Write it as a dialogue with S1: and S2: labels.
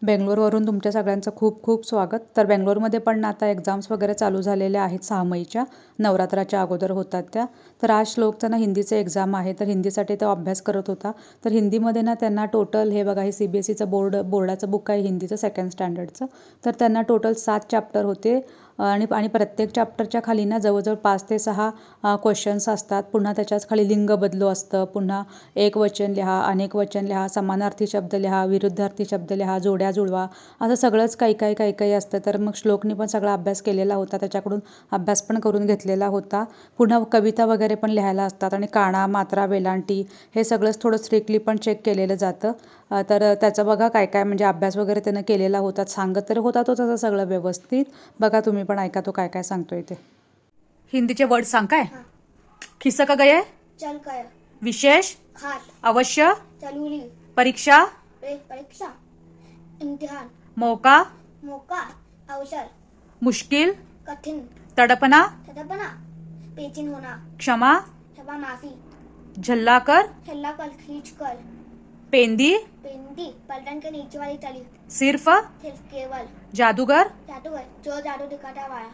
S1: बेंगलोरवरून तुमच्या सगळ्यांचं खूप खूप स्वागत. तर बेंगलोरमध्ये पण आता एक्झाम्स वगैरे चालू झालेल्या आहेत 6 मईच्या, नवरात्राच्या अगोदर होतात त्या. तर आज श्लोकचं ना हिंदीचं एक्झाम आहे, तर हिंदीसाठी तो अभ्यास करत होता. तर हिंदीमध्ये ना त्यांना टोटल हे बघा, हे CBSEचं बोर्डाचं बुक आहे हिंदीचं 2nd स्टँडर्डचं. तर त्यांना टोटल 7 चॅप्टर होते आणि आणि प्रत्येक चॅप्टरच्या खाली ना जवळजवळ 5 ते 6 क्वेश्चन्स असतात. पुन्हा त्याच्याच खाली लिंग बदलू असतं, पुन्हा एकवचन लिहा, अनेक वचन लिहा, समानार्थी शब्द लिहा, विरुद्धार्थी शब्द लिहा, जोड्या जुळवा, असं सगळंच काही असतं. तर मग श्लोकनी पण सगळा अभ्यास केलेला होता, त्याच्याकडून अभ्यास पण करून घेतलेला होता. पुन्हा कविता वगैरे पण लिहायला असतात आणि काना, मात्रा, वेलांटी हे सगळंच थोडं स्ट्रिक्टली पण चेक केलेलं जातं. तर त्याचं बघा काय म्हणजे अभ्यास वगैरे त्यानं केलेला होता, सांगत तर होता तो तसं सगळं व्यवस्थित. बघा तुम्ही पण ऐका तो काय सांगतोय ते. हिंदीचे वर्ड सांग. काय खिसक गए,
S2: चल कर,
S1: विशेष,
S2: खास,
S1: अवश्य,
S2: जरूरी,
S1: परीक्षा,
S2: परीक्षा, इम्तिहान,
S1: मौका,
S2: मौका, अवसर,
S1: मुश्किल,
S2: कठिन,
S1: तड़पना,
S2: तड़पना, बेचैन होना,
S1: क्षमा,
S2: क्षमा माफी,
S1: झल्लाकर,
S2: ठल्ला कर, खींच कर,
S1: पेंदी,
S2: पेंदी, पलटन के नीचे वाली तली,
S1: सिर्फ,
S2: सिर्फ केवल,
S1: जादूगर,
S2: जादूगर, जो जादू दिखाता वाला,